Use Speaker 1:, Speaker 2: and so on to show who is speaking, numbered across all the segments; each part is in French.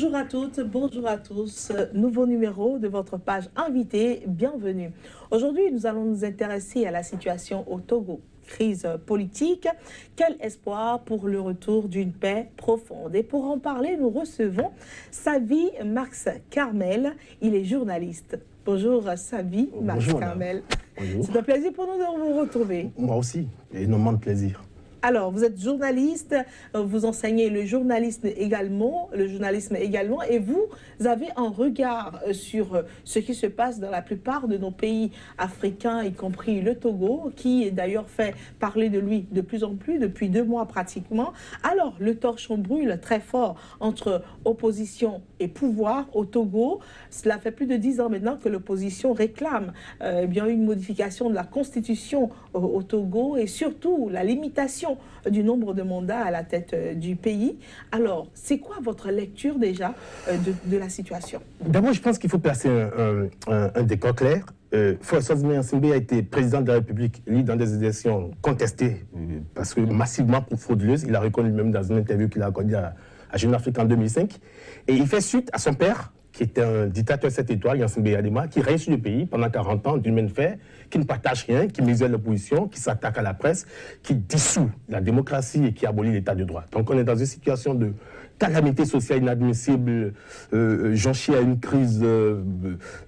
Speaker 1: Bonjour à toutes, bonjour à tous. Nouveau numéro de votre page invitée, bienvenue. Aujourd'hui, nous allons nous intéresser à la situation au Togo. Crise politique, quel espoir pour le retour d'une paix profonde. Et pour en parler, nous recevons Savi Max Carmel, il est journaliste. Bonjour Savi Max Carmel. C'est un plaisir pour nous de vous retrouver.
Speaker 2: Moi aussi, énormément de plaisir.
Speaker 1: Alors, vous êtes journaliste, vous enseignez le journalisme également, et vous avez un regard sur ce qui se passe dans la plupart de nos pays africains, y compris le Togo, qui d'ailleurs fait parler de lui de plus en plus, depuis 2 mois pratiquement. Alors, le torchon brûle très fort entre opposition et pouvoir au Togo. Cela fait plus de 10 ans maintenant que l'opposition réclame une modification de la constitution au Togo et surtout la limitation du nombre de mandats à la tête du pays. Alors, c'est quoi votre lecture déjà de la situation?
Speaker 2: D'abord, je pense qu'il faut placer un décor clair. François-Xavier Gnassingbé a été président de la République, lui, dans des élections contestées, parce que massivement frauduleuses. Il a reconnu lui-même dans une interview qu'il a accordée à Jeune Afrique en 2005. Et il fait suite à son père, qui était un dictateur 7 étoiles, Gnassingbé Adema, qui règne sur le pays pendant 40 ans d'une main de fer, qui ne partage rien, qui misère l'opposition, qui s'attaque à la presse, qui dissout la démocratie et qui abolit l'état de droit. Donc on est dans une situation de calamité sociale inadmissible, jonchée à une crise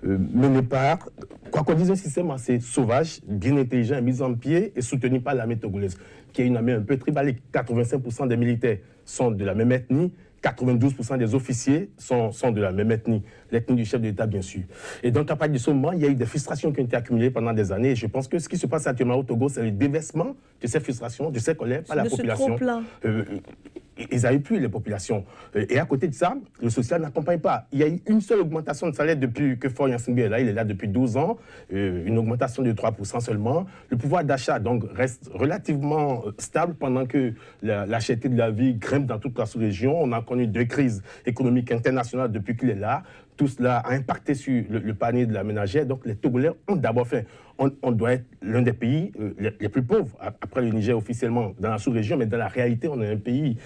Speaker 2: menée par, quoi qu'on dise, un système assez sauvage, bien intelligent, mis en pied et soutenu par l'armée togolaise, qui est une armée un peu tribalique. 85% des militaires sont de la même ethnie, 92% des officiers sont de la même ethnie, l'ethnie du chef de l'État, bien sûr. Et donc, à partir de ce moment, il y a eu des frustrations qui ont été accumulées pendant des années. Et je pense que ce qui se passe actuellement au Togo, c'est le déversement de ces frustrations, de ces colères par la population. Ils avaient plus les populations. Et à côté de ça, le social n'accompagne pas. Il y a eu une seule augmentation de salaire depuis que Faure Gnassingbé est là. Il est là depuis 12 ans. Une augmentation de 3% seulement. Le pouvoir d'achat donc reste relativement stable pendant que la cherté de la vie grimpe dans toute la sous-région. On a connu 2 crises économiques internationales depuis qu'il est là. Tout cela a impacté sur le panier de la ménagère. Donc les Togolais ont d'abord fait. On doit être l'un des pays les plus pauvres, après le Niger officiellement, dans la sous-région, mais dans la réalité, on est un pays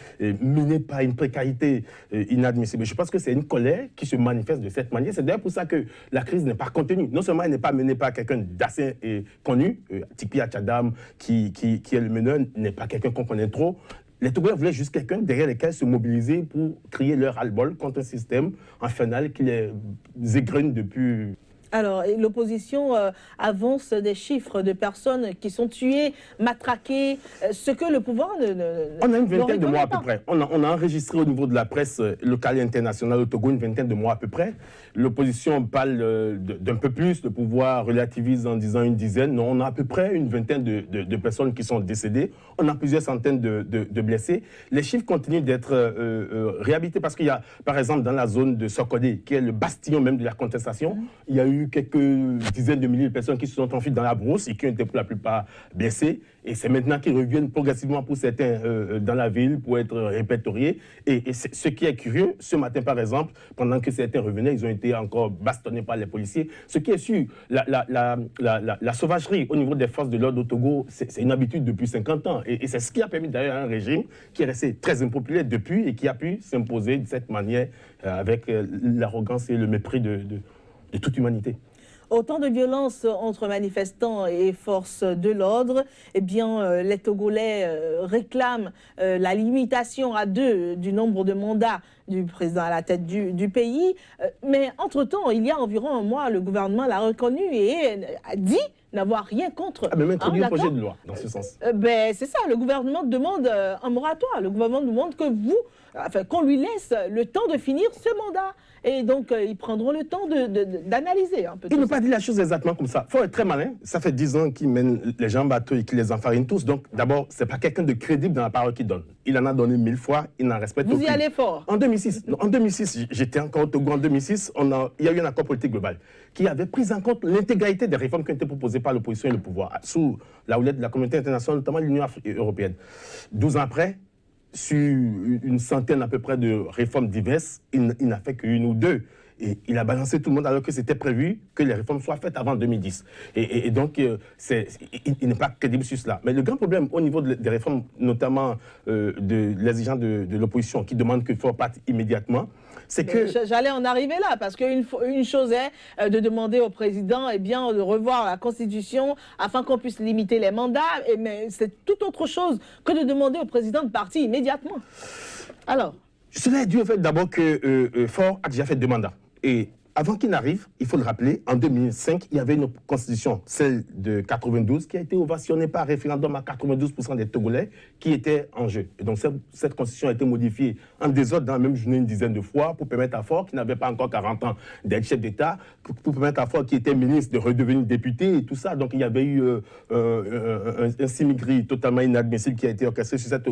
Speaker 2: miné par une précarité inadmissible. Je pense que c'est une colère qui se manifeste de cette manière. C'est d'ailleurs pour ça que la crise n'est pas contenue. Non seulement elle n'est pas menée par quelqu'un d'assez connu, Tipi Achadam, qui est le meneur, n'est pas quelqu'un qu'on connaît trop. Les Togolais voulaient juste quelqu'un derrière lequel se mobiliser pour crier leur ras-le-bol contre un système infernal qui les égrène depuis...
Speaker 1: Alors, l'opposition avance des chiffres de personnes qui sont tuées, matraquées, ce que le pouvoir
Speaker 2: On a une vingtaine de mois à peu près. On a enregistré au niveau de la presse locale et internationale au Togo une vingtaine de mois à peu près. L'opposition parle d'un peu plus, le pouvoir relativise en disant une dizaine. Non, on a à peu près une vingtaine de personnes qui sont décédées. On a plusieurs centaines de blessés. Les chiffres continuent d'être réhabilités parce qu'il y a, par exemple, dans la zone de Sokodé, qui est le bastion même de la contestation, il y a eu quelques dizaines de milliers de personnes qui se sont enfuies dans la brousse et qui ont été pour la plupart blessées. Et c'est maintenant qu'ils reviennent progressivement pour certains dans la ville pour être répertoriés. Et ce qui est curieux, ce matin par exemple, pendant que certains revenaient, ils ont été encore bastonnés par les policiers. Ce qui est sûr, la sauvagerie au niveau des forces de l'ordre au Togo, c'est une habitude depuis 50 ans. Et c'est ce qui a permis d'ailleurs un régime qui est resté très impopulaire depuis et qui a pu s'imposer de cette manière avec l'arrogance et le mépris de toute humanité.
Speaker 1: Autant de violence entre manifestants et forces de l'ordre, eh bien, les Togolais réclament la limitation à 2 du nombre de mandats du président à la tête du pays. Mais entre-temps, il y a environ un mois, le gouvernement l'a reconnu et a dit n'avoir rien contre.
Speaker 2: Même introduit un projet de loi dans ce sens.
Speaker 1: C'est ça, le gouvernement demande un moratoire. Le gouvernement demande que qu'on lui laisse le temps de finir ce mandat. Et donc, ils prendront le temps d'analyser un peu.
Speaker 2: Il ne pas dit la chose exactement comme ça. Il faut être très malin. Ça fait 10 ans qu'il mène les gens en bateau et qu'il les enfarine tous. Donc, d'abord, ce n'est pas quelqu'un de crédible dans la parole qu'il donne. Il en a donné 1000 fois, il n'en respecte aucune.
Speaker 1: Vous y allez fort.
Speaker 2: En 2006, j'étais encore au Togo en 2006, il y a eu un accord politique global qui avait pris en compte l'intégralité des réformes qui ont été proposées par l'opposition et le pouvoir, sous la houlette de la communauté internationale, notamment l'Union européenne. 12 ans après, sur une centaine à peu près de réformes diverses, il n'a fait qu'une ou 2. Et il a balancé tout le monde alors que c'était prévu que les réformes soient faites avant 2010. Et donc, il n'est pas crédible sur cela. Mais le grand problème au niveau des réformes, notamment de l'exigence de l'opposition, qui demande que Faure parte immédiatement, c'est que...
Speaker 1: J'allais en arriver là, parce qu'une chose est de demander au président de revoir la Constitution afin qu'on puisse limiter les mandats, mais c'est tout autre chose que de demander au président de partir immédiatement. Alors...
Speaker 2: Cela est dû au fait d'abord que Faure a déjà fait 2 mandats. Et avant qu'il n'arrive, il faut le rappeler, en 2005, il y avait une constitution, celle de 92, qui a été ovationnée par référendum à 92% des Togolais qui étaient en jeu. Et donc cette constitution a été modifiée en désordre dans la même journée une dizaine de fois pour permettre à Faure, qui n'avait pas encore 40 ans, d'être chef d'État, pour permettre à Faure, qui était ministre, de redevenir député et tout ça. Donc il y avait eu un simigri totalement inadmissible qui a été orchestré sur cette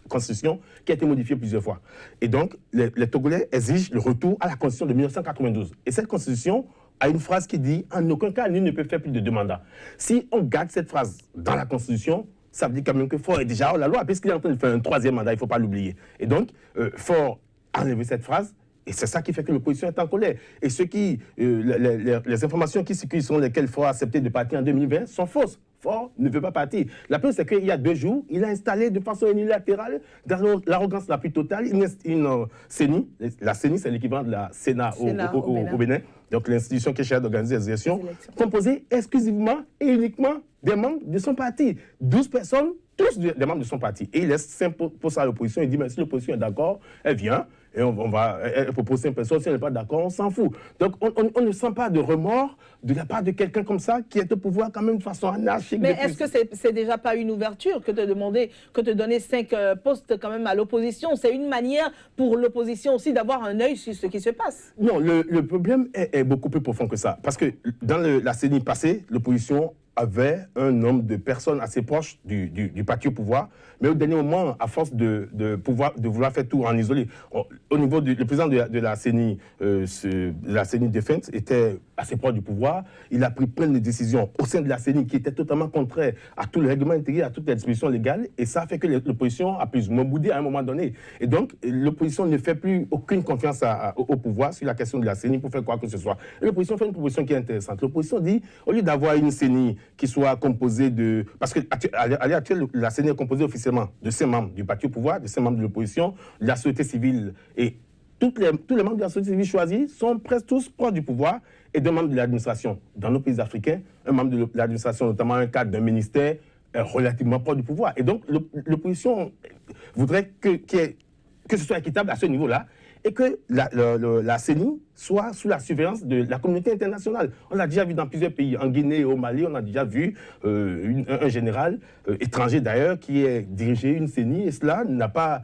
Speaker 2: constitution, qui a été modifiée plusieurs fois. Et donc les Togolais exigent le retour à la constitution de 1992. Et cette constitution a une phrase qui dit « En aucun cas, nul ne peut faire plus de 2 mandats ». Si on garde cette phrase dans la constitution, ça veut dire quand même que Faure est déjà hors la loi, puisqu'il est en train de faire un 3e mandat, il ne faut pas l'oublier. Et donc, Faure a enlevé cette phrase, et c'est ça qui fait que l'opposition est en colère. Et les informations qui circulent selon lesquelles Faure a accepté de partir en 2020 sont fausses. Faure ne veut pas partir. La preuve, c'est qu'il y a 2 jours, il a installé de façon unilatérale, dans l'arrogance la plus totale, une CENI. La CENI, c'est l'équivalent de la Sénat au Bénin. Donc l'institution qui est chargée d'organiser les élections, composée exclusivement et uniquement des membres de son parti. 12 personnes, tous des membres de son parti. Et il laisse 5 postes à l'opposition. Il dit, mais si l'opposition est d'accord, elle vient. Et elle propose 5 personnes. Si elle n'est pas d'accord, on s'en fout. Donc, on ne sent pas de remords de la part de quelqu'un comme ça qui est au pouvoir quand même de façon anarchique.
Speaker 1: Mais est-ce que c'est déjà pas une ouverture que de donner 5 postes quand même à l'opposition? C'est une manière pour l'opposition aussi d'avoir un œil sur ce qui se passe.
Speaker 2: Non, le problème est beaucoup plus profond que ça. Parce que dans la CENI passée, l'opposition avait un nombre de personnes assez proches du parti au pouvoir, mais au dernier moment, à force de vouloir faire tout en isolé, au niveau le président de la CENI, la CENI défunte, était assez proche du pouvoir. Il a pris plein de décisions au sein de la CENI qui étaient totalement contraires à tout le règlement intérieur, à toutes les dispositions légales, et ça a fait que l'opposition a plus ou moins boudé à un moment donné. Et donc, l'opposition ne fait plus aucune confiance au pouvoir sur la question de la CENI pour faire quoi que ce soit. L'opposition fait une proposition qui est intéressante. L'opposition dit, au lieu d'avoir une CENI qui soit composée de... Parce qu'à l'heure actuelle, la CENI est composée officiellement de 5 membres du parti au pouvoir, de 5 membres de l'opposition, de la société civile. Et tous les membres de la société civile choisis sont presque tous proches du pouvoir et d'un membre de l'administration. Dans nos pays africains, un membre de l'administration, notamment un cadre d'un ministère, est relativement proche du pouvoir. Et donc, l'opposition voudrait que ce soit équitable à ce niveau-là et que la CENI soit sous la surveillance de la communauté internationale. On l'a déjà vu dans plusieurs pays. En Guinée et au Mali, on a déjà vu un général étranger d'ailleurs qui a dirigé une CENI et cela n'a pas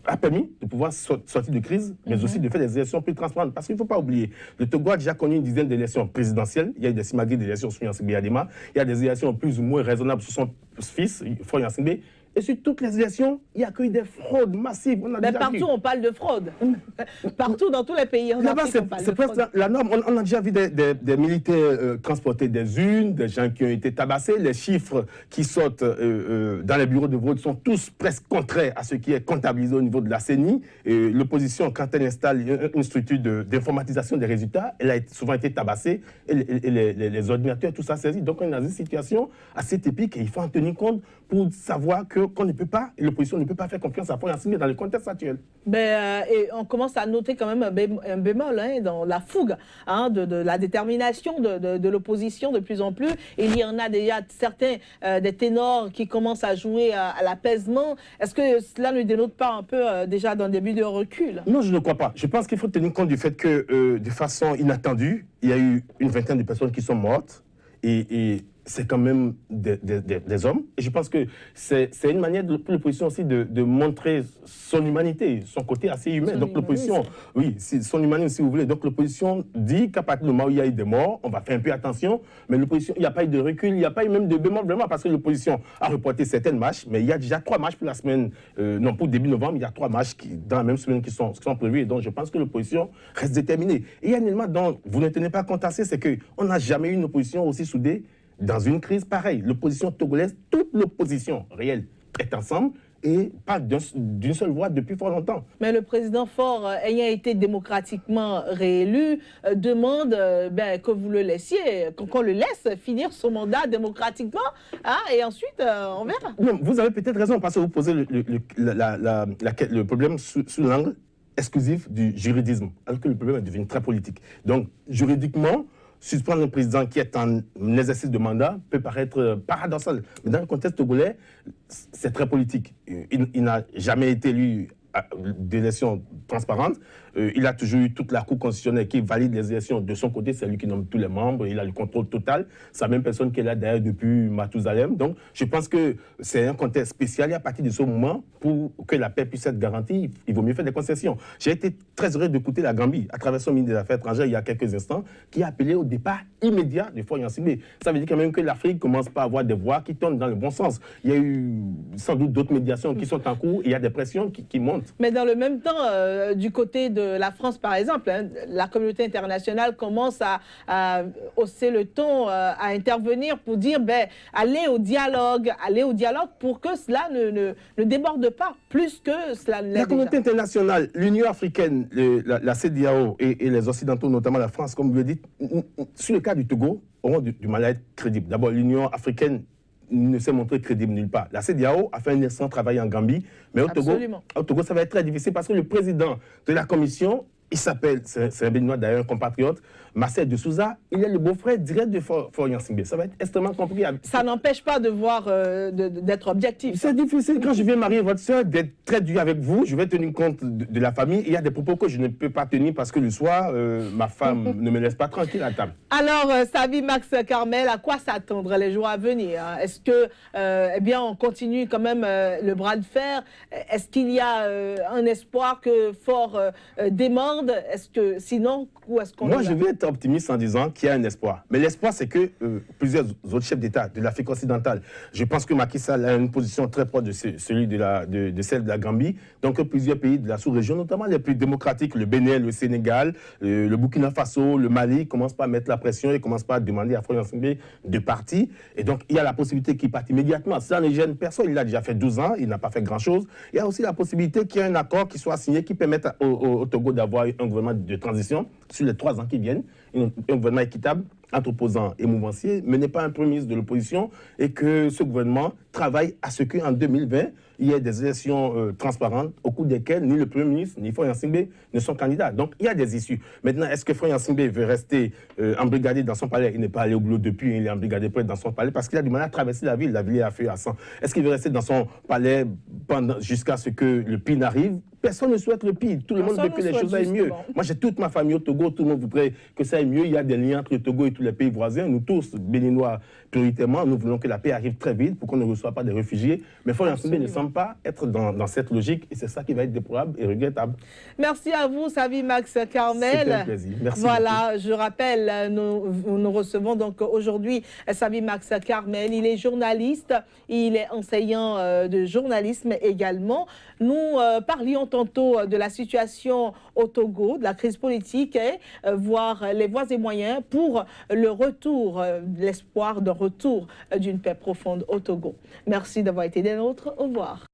Speaker 2: a permis de pouvoir sortir de crise, mais aussi de faire des élections plus transparentes. Parce qu'il ne faut pas oublier, le Togo a déjà connu une dizaine d'élections présidentielles. Il y a eu des simagris d'élections sur Yansingbe Adema. Il y a des élections plus ou moins raisonnables sur son fils, Faure Yansingbe. Et sur toutes les élections, il n'y a que eu des fraudes massives.
Speaker 1: Mais partout, on parle de fraude. Partout, dans tous les pays en Afrique, on parle de fraude. C'est presque la norme. On a déjà vu des militaires transporter des urnes, des gens qui ont été tabassés. Les chiffres qui sortent dans les bureaux de vote sont tous presque contraires à ce qui est comptabilisé au niveau de la CENI. L'opposition, quand elle installe une structure d'informatisation des résultats, elle a souvent été tabassée. Et les ordinateurs, tout ça saisit. Donc, on est dans une situation assez typique et il faut en tenir compte pour savoir qu'on ne peut pas, l'opposition ne peut pas faire confiance à Faure Yansingbe dans le contexte actuel. Et on commence à noter quand même un bémol dans la fougue de la détermination de l'opposition de plus en plus. Il y en a déjà certains des ténors qui commencent à jouer à l'apaisement. Est-ce que cela ne dénote pas un peu déjà d'un début de recul?
Speaker 2: Non, je ne crois pas. Je pense qu'il faut tenir compte du fait que, de façon inattendue, il y a eu une vingtaine de personnes qui sont mortes et c'est quand même des hommes. Et je pense que c'est une manière pour l'opposition aussi de montrer son humanité, son côté assez humain. Donc l'opposition, oui, son humanité si vous voulez. Donc l'opposition dit qu'à partir du moment où il y a eu des morts, on va faire un peu attention. Mais l'opposition, il n'y a pas eu de recul, il n'y a pas eu même de bémol vraiment parce que l'opposition a reporté certaines marches. Mais il y a déjà 3 marches pour la semaine, pour début novembre, il y a 3 marches dans la même semaine qui sont prévues. Et donc je pense que l'opposition reste déterminée. Et il y a un élément dont vous ne tenez pas compte assez, c'est qu'on n'a jamais eu une opposition aussi soudée dans une crise pareille. L'opposition togolaise, toute l'opposition réelle est ensemble et pas d'une seule voix depuis fort longtemps.
Speaker 1: Mais le président Faure, ayant été démocratiquement réélu, demande que vous le laissiez, qu'on le laisse finir son mandat démocratiquement, hein, et ensuite on verra.
Speaker 2: Non, vous avez peut-être raison parce que vous posez le problème sous l'angle exclusif du juridisme, alors que le problème est devenu très politique. Donc, juridiquement, suspendre un président qui est en exercice de mandat peut paraître paradoxal. Mais dans le contexte togolais, c'est très politique. Il n'a jamais été élu d'élections transparentes. Il a toujours eu toute la Cour constitutionnelle qui valide les élections de son côté. C'est lui qui nomme tous les membres. Il a le contrôle total. C'est la même personne qui est là d'ailleurs depuis Mathusalem. Donc, je pense que c'est un contexte spécial. Et à partir de ce moment, pour que la paix puisse être garantie, il vaut mieux faire des concessions. J'ai été très heureux d'écouter la Gambie, à travers son ministre des Affaires étrangères, il y a quelques instants, qui a appelé au départ immédiat de Faure Gnassingbé. Ça veut dire quand même que l'Afrique commence pas à avoir des voix qui tournent dans le bon sens. Il y a eu sans doute d'autres médiations qui sont en cours. Et il y a des pressions qui montent.
Speaker 1: Mais dans le même temps, du côté de la France, par exemple, hein, la communauté internationale commence à hausser le ton, à intervenir pour dire allez au dialogue pour que cela ne déborde pas plus que cela ne l'est déjà.
Speaker 2: La communauté internationale, l'Union africaine, la CEDEAO et les Occidentaux, notamment la France, comme vous le dites, sur le cas du Togo, auront du mal à être crédibles. D'abord, l'Union africaine ne s'est montrée crédible nulle part. La CEDEAO a fait un excellent travail en Gambie, mais au Togo, ça va être très difficile parce que le président de la commission, il s'appelle, c'est un Béninois d'ailleurs, un compatriote, Marcel de Souza, il est le beau-frère direct de Faure Gnassingbé. Ça va être extrêmement compliqué.
Speaker 1: Ça n'empêche pas de voir, d'être objectif.
Speaker 2: C'est difficile. Quand je viens marier votre soeur, d'être très dur avec vous, je vais tenir compte de la famille. Il y a des propos que je ne peux pas tenir parce que le soir, ma femme ne me laisse pas tranquille à table.
Speaker 1: Alors, Savi Max Carmel, à quoi s'attendre les jours à venir, hein? Est-ce que, on continue quand même le bras de fer? Est-ce qu'il y a un espoir que Faure démande? Est-ce que, sinon, où est-ce qu'on
Speaker 2: Moi, je vais être optimiste en disant qu'il y a un espoir. Mais l'espoir, c'est que plusieurs autres chefs d'État de l'Afrique occidentale, je pense que Macky Sall a une position très proche de celle de la Gambie, donc plusieurs pays de la sous-région, notamment les plus démocratiques, le Bénin, le Sénégal, le Burkina Faso, le Mali, commencent pas à mettre la pression et commencent pas à demander à Faure Gnassingbé de partir. Et donc, il y a la possibilité qu'il parte immédiatement. Ça ne gêne personne. Il a déjà fait 12 ans, il n'a pas fait grand-chose. Il y a aussi la possibilité qu'il y ait un accord qui soit signé qui permette au Togo d'avoir un gouvernement de transition sur les 3 ans qui viennent, un gouvernement équitable entre opposants et mouvanciers, mais n'est pas un premier ministre de l'opposition et que ce gouvernement travaille à ce qu'en 2020, il y ait des élections transparentes au cours desquelles ni le Premier ministre ni Faure Gnassingbé ne sont candidats. Donc il y a des issues. Maintenant, est-ce que Faure Gnassingbé veut rester embrigadé dans son palais? Il n'est pas allé au boulot depuis, il est embrigadé près dans son palais parce qu'il a du mal à traverser la ville est à feu à sang. Est-ce qu'il veut rester dans son palais jusqu'à ce que le pire n'arrive? Personne ne souhaite le pire. Tout le monde veut que les choses aillent mieux. Moi, j'ai toute ma famille au Togo. Tout le monde voudrait que ça aille mieux. Il y a des liens entre le Togo et tous les pays voisins. Nous tous, Béninois, prioritairement, nous voulons que la paix arrive très vite pour qu'on ne reçoive pas des réfugiés. Mais Faure Gnassingbé ne semble pas être dans cette logique et c'est ça qui va être déplorable et regrettable.
Speaker 1: Merci à vous, Savi Max Carmel.
Speaker 2: C'était un plaisir. Merci
Speaker 1: voilà,
Speaker 2: beaucoup.
Speaker 1: Je rappelle, nous recevons donc aujourd'hui Savi Max Carmel. Il est journaliste, il est enseignant de journalisme également. Nous parlions tantôt de la situation au Togo, de la crise politique et voir les voies et moyens pour le retour, l'espoir de retour d'une paix profonde au Togo. Merci d'avoir été des nôtres. Au revoir.